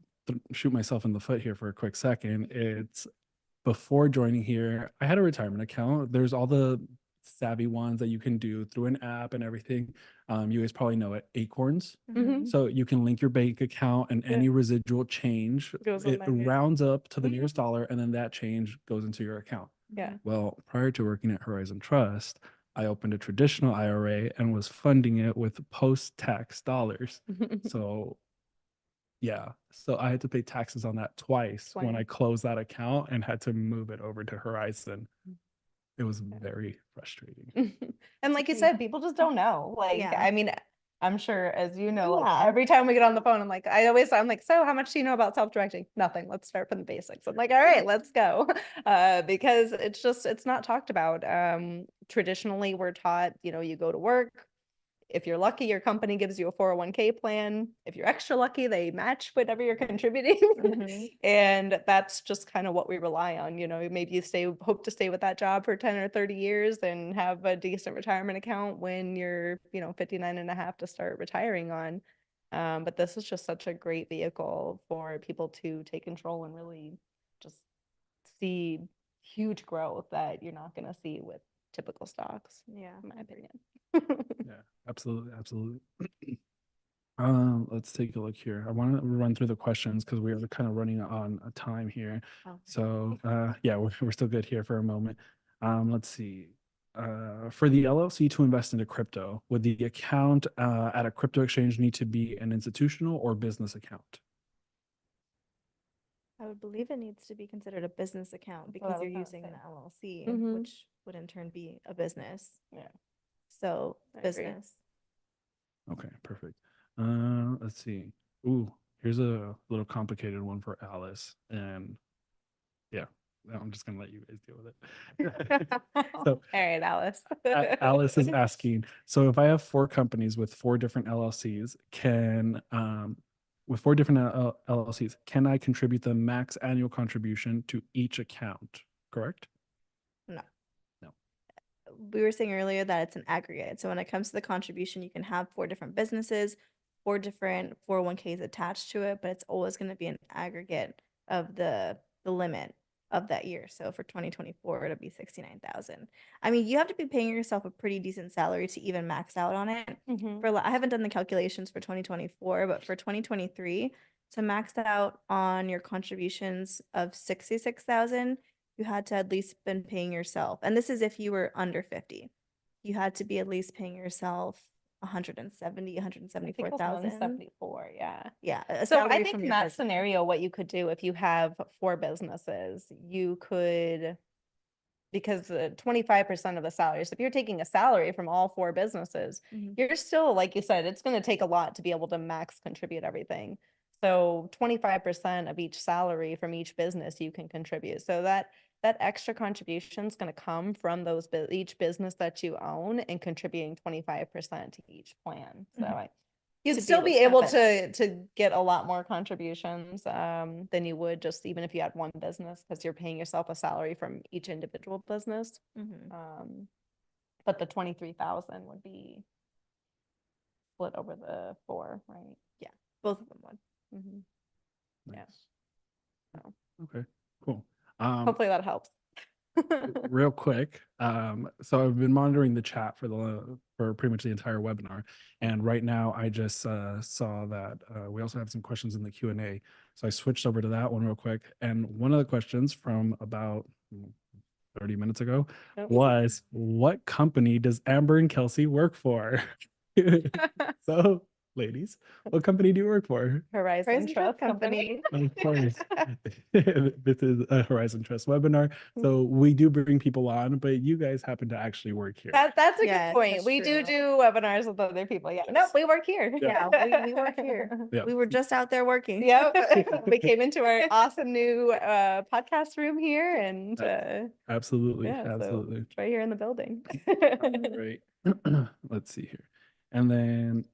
shoot myself in the foot here for a quick second. It's before joining here, I had a retirement account. There's all the savvy ones that you can do through an app and everything. You guys probably know it, Acorns. Mhm. So you can link your bank account and Yeah. any residual change, Goes on it there, yeah. rounds up to the Mhm. nearest dollar, and then that change goes into your account. Yeah. Well, prior to working at Horizon Trust, I opened a traditional IRA and was funding it with post-tax dollars. So yeah, so I had to pay taxes on that twice when I Twice. closed that account and had to move it over to Horizon. It was Yeah. very frustrating. And like you Okay. said, people just don't know. Like, Yeah. I mean, I'm sure as you know, like Yeah. every time we get on the phone, I'm like, I'm like, so how much do you know about self-directing? Nothing. Let's start from the basics. I'm like, all right, let's go. Because it's not talked about. Traditionally we're taught, you go to work. If you're lucky, your company gives you a 401k plan. If you're extra lucky, they match whatever you're contributing. Mhm. And that's just kind of what we rely on. Maybe you hope to stay with that job for 10 or 30 years and have a decent retirement account when you're, 59 and a half to start retiring on. But this is just such a great vehicle for people to take control and really just see huge growth that you're not going to see with typical stocks, Yeah. in my opinion. Yeah, absolutely, absolutely. Let's take a look here. I want to run through the questions because we are kind of running on a time here. Oh. So yeah, we're still good here for a moment. Let's see. For the LLC to invest into crypto, would the account at a crypto exchange need to be an institutional or business account? I would believe it needs to be considered a business account That's what I because you're was gonna using an say. LLC, Mhm. which would in turn be a business. Yeah. So I agree. business. Okay, perfect. Let's see. Ooh, here's a little complicated one for Alice. And yeah, I'm just gonna let you guys deal with it. So All right, Alice. Alice is asking, so if I have four companies with four different LLCs, with four different LLCs, can I contribute the max annual contribution to each account? Correct? No. No. We were saying earlier that it's an aggregate. So when it comes to the contribution, you can have four different businesses, four different 401ks attached to it, but it's always going to be an aggregate of the limit of that year. So for 2024, it'll be 69,000. I mean, you have to be paying yourself a pretty decent salary to even max out on it. Mhm. I haven't done the calculations for 2024, but for 2023, to max out on your contributions of 66,000, you had to at least been paying yourself. And this is if you were under 50. You had to be at least paying yourself 170, I think it was 174,000. 174, yeah. Yeah, a So I salary think from in your that business. scenario, what you could do if you have four businesses, you could, because 25% of the salary, so if you're taking a salary from all four businesses, Mhm. you're still, like you said, it's going to take a lot to be able to max contribute everything. So 25% of each salary from each business you can contribute. So that extra contribution is going to come from each business that you own and contributing 25% to each plan. So Mhm. you'd To be still able be to able step to get a lot more contributions than you would just even if you had one business, because you're paying yourself a salary from each individual business. Mhm. But the 23,000 would be split over the four, right? Yeah, both of them would. Mhm. Yeah. Nice. So Okay, cool. hopefully that helps. Real quick, so I've been monitoring the chat for pretty much the entire webinar, and right now I just saw that we also have some questions in the Q&A, so I switched over to that one real quick. And one of the questions from about 30 minutes ago Yep. was, what company does Amber and Kelsey work for? So, ladies, what company do you work for? Horizon Trust Company. Of course. This is a Horizon Trust webinar. So we do bring people on, but you guys happen to actually work here. That's a Yes, good point. that's We do true. webinars with other people. Yeah. Yes. Nope, we work here. Yeah. Yeah, we work here. Yeah. We were just out there working. Yep. We came into our awesome new podcast room here and Absolutely. yeah, so Absolutely. it's right here in the building. Right. Let's see here. And then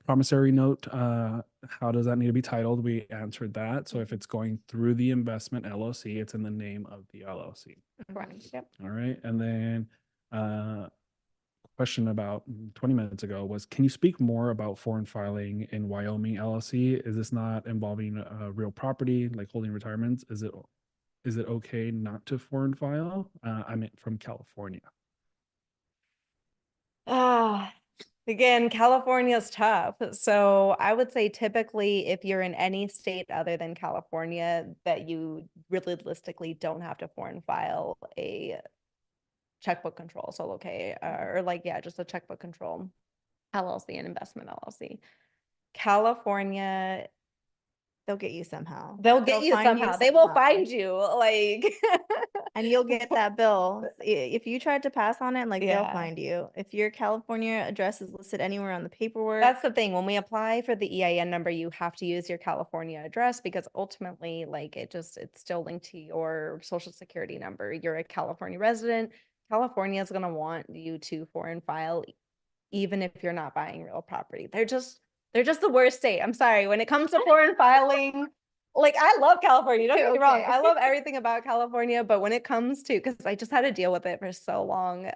promissory note, how does that need to be titled? We answered that. So if it's going through the investment LLC, it's in the name of the LLC. Correct. Yep. All right. And then question about 20 minutes ago was, can you speak more about foreign filing in Wyoming LLC? Is this not involving real property, like holding retirements? Is it okay not to foreign file? I mean, from California. Ah, again, California is tough. So I would say typically if you're in any state other than California, that you realistically don't have to foreign file a checkbook control, solo K, or like, yeah, just a checkbook control LLC, an investment LLC. California, They'll get you somehow. they'll get you find somehow. They will somehow. find you, like. And you'll get that bill. If you tried to pass on it, like they'll Yeah. find you. If your California address is listed anywhere on the paperwork. That's the thing. When we apply for the EIN number, you have to use your California address because ultimately, like it's still linked to your social security number. You're a California resident. California is going to want you to foreign file, even if you're not buying real property. They're just the worst state. I'm sorry. When it comes to foreign filing, like I love California, don't get me wrong. Okay. I love everything about California, but when it comes to, because I just had to deal with it for so long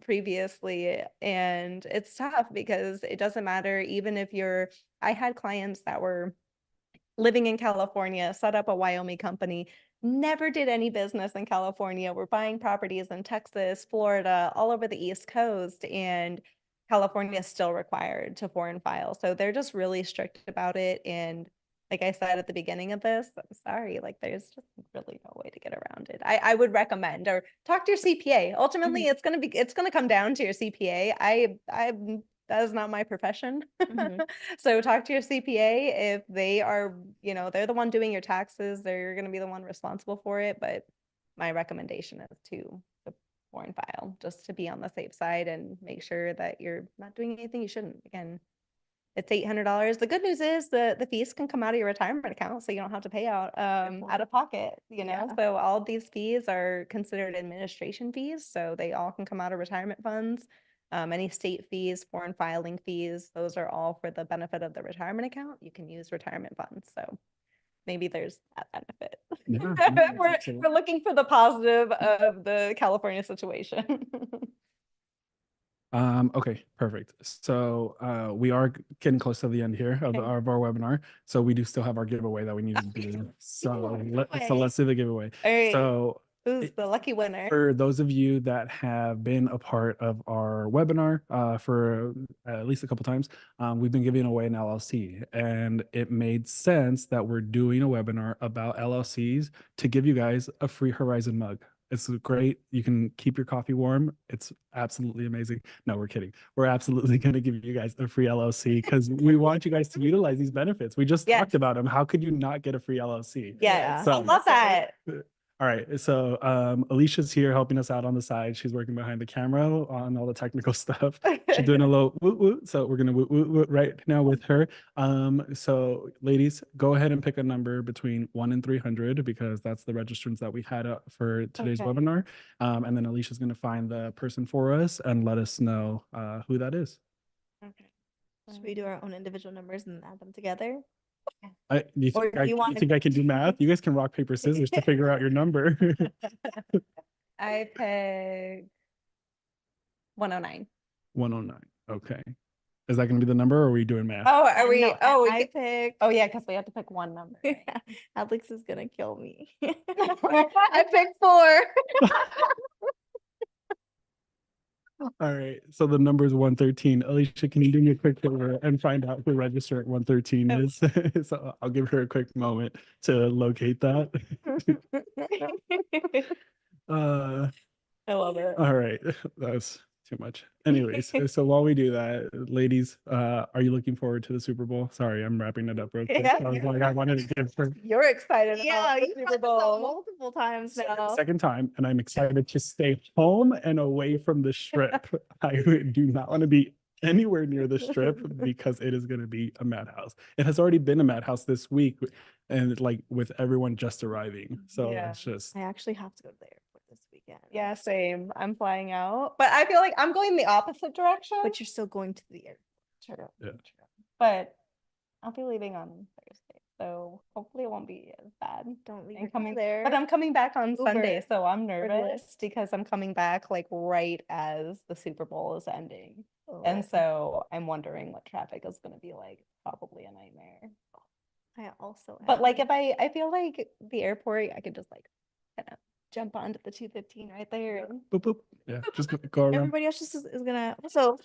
previously, and it's tough because it doesn't matter, even if I had clients that were living in California, set up a Wyoming company, never did any business in California. We're buying properties in Texas, Florida, all over the East Coast, and California is still required to foreign file. So they're just really strict about it. And like I said at the beginning of this, I'm sorry, like there's just really no way to get around it. I would recommend, or talk to your CPA. Ultimately, it's gonna come down to your CPA. That is not my profession. So talk to your CPA if they are, they're the one doing your taxes, they're going to be the one responsible for it. But my recommendation is to the foreign file, just to be on the safe side and make sure that you're not doing anything you shouldn't. Again, it's $800. The good news is the fees can come out of your retirement account, so you don't have to pay out out of pocket, Yeah. So all these fees are considered administration fees, so they all can come out of retirement funds. Any state fees, foreign filing fees, those are all for the benefit of the retirement account. You can use retirement funds, so maybe there's that benefit. Yeah, We're looking for the positive of the California situation. Okay, perfect. So we are getting close to the end here of, Okay. of our webinar. So we do still have our giveaway that we need to do. So Giveaway. let's do the giveaway. All right. So Who's the lucky winner? for those of you that have been a part of our webinar for at least a couple times, we've been giving away an LLC, and it made sense that we're doing a webinar about LLCs to give you guys a free Horizon mug. It's great. You can keep your coffee warm. It's absolutely amazing. No, we're kidding. We're absolutely going to give you guys a free LLC because we want you guys to utilize these benefits. We just talked about them. How could you not get a free LLC? Yeah, So- I love that. All right, so Alicia's here helping us out on the side. She's working behind the camera on all the technical stuff. She's doing a little woot woot, so we're gonna woot woot woot right now with her. So ladies, go ahead and pick a number between 1 and 300 because that's the registrants that we had for today's Okay. webinar. And then Alicia's gonna find the person for us and let us know who that is. Okay. Should we do our own individual numbers and add them together? You Or think, do you want you think I can do math? You guys can rock, paper, scissors to figure out your number. I pick 109. 109. Okay. Is that going to be the number or are we doing math? Oh, are we? No, Oh, I picked. oh yeah, because we have to pick one number. right? Alex is gonna kill me. I picked 4. All right. So the number is 113. Alicia, can you do me a quick favor and find out who registrant 113 is? So I'll give her a quick moment to locate that. I love it. All right. That was too much. Anyways, so while we do that, ladies, are you looking forward to the Super Bowl? Sorry, I'm wrapping it up real quick. Yeah. I was like, I wanted to give her You're excited Yeah, about the you Super brought this up Bowl. multiple times now. second time, and I'm excited to stay home and away from the strip. I do not want to be anywhere near the strip because it is going to be a madhouse. It has already been a madhouse this week, and like with everyone just arriving. So Yeah. it's just I actually have to go to the airport this weekend. Yeah, same. I'm flying out, but I feel like I'm going the opposite direction. But you're still going to the airport. True. Yeah. True. But I'll be leaving on Thursday. So hopefully it won't be as bad. Don't leave And your car coming, there. but I'm coming back on Sunday, Uber so I'm or nervous Lyft. because I'm coming back like right as the Super Bowl is ending. And Oh, so I'm wondering what traffic is gonna be like. Probably a nightmare. I also But like am. if I feel like the airport, I could just like kind of jump onto the 215 right there. And Boop, boop. Yeah, just go around. Everybody else just is gonna, so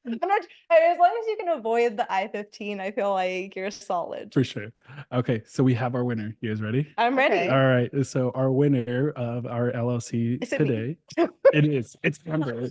I'm not, as long as you can avoid the I-15, I feel like you're solid. For sure. Okay, so we have our winner. You guys ready? I'm ready. Okay. All right. So our winner of our LLC Is it me? today, it is. It's Amber.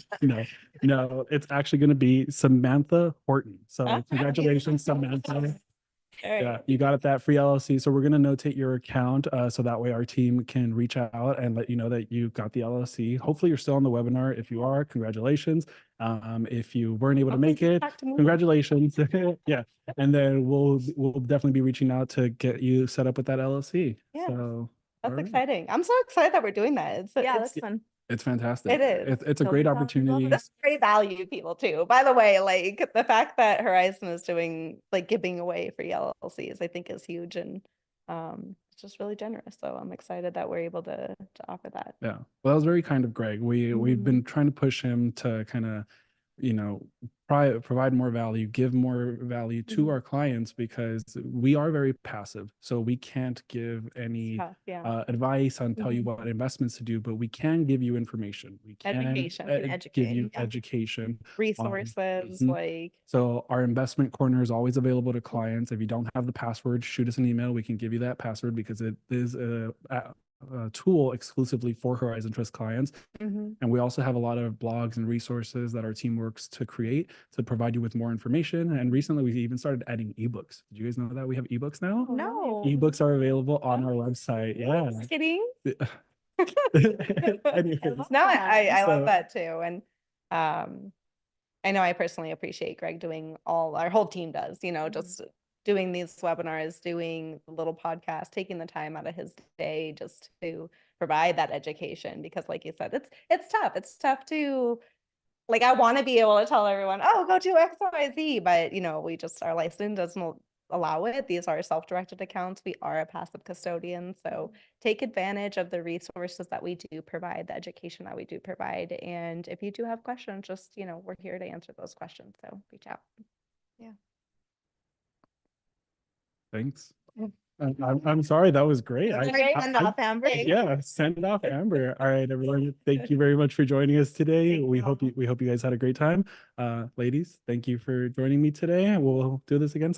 No, it's actually going to be Samantha Horton. So Ah. congratulations, Samantha. All right. Yeah, you got it, that free LLC. So we're going to notate your account so that way our team can reach out and let you know that you got the LLC. Hopefully you're still on the webinar. If you are, congratulations. If you weren't able to Hopefully make you it, talk to me. congratulations. Yeah. And then we'll definitely be reaching out to get you set up with that LLC. Yes, So That's all right. exciting. I'm so excited that we're doing that. yeah, It's that's fun. It's fantastic. It is. It's a Build great your thousands of opportunity. That's great value people too. By the way, like the fact that Horizon is doing like giving away free LLCs, I think is huge and it's just really generous. So I'm excited that we're able to offer that. Yeah. Well, that was very kind of Greg. We've Mhm. been trying to push him to kind of, provide more value, give more value to Mhm. our clients because we are very passive. So we can't give any Tough, yeah. advice on tell you Mhm. what investments to do, but we can give you information. We can Education. Can give educate, you yeah. education. Resources, Mhm. like So our investment corner is always available to clients. If you don't have the password, shoot us an email. We can give you that password because it is a tool exclusively for Horizon Trust clients. mhm. And we also have a lot of blogs and resources that our team works to create to provide you with more information. And recently we even started adding ebooks. Did you guys know that we have ebooks now? Oh, No. nice. Ebooks are available on our website. Yeah. Just kidding. Anyways, love No, I that. love So- that too. And I know I personally appreciate Greg doing our whole team does, just doing these webinars, doing the little podcast, taking the time out of his day just to provide that education. Because like you said, it's tough. It's tough to like I want to be able to tell everyone, oh, go do XYZ, but we just our license doesn't allow it. These are self-directed accounts. We are a passive custodian. So take advantage of the resources that we do provide, the education that we do provide. And if you do have questions, just, we're here to answer those questions. So reach out. thanks. Yeah. I'm sorry. That was great. Great send off, Amber. Yeah, send off Amber. All right, everyone. Thank you very much for joining us today. Thank We you. hope you guys had a great time. Ladies, thank you for joining me today. We'll do this again sometime.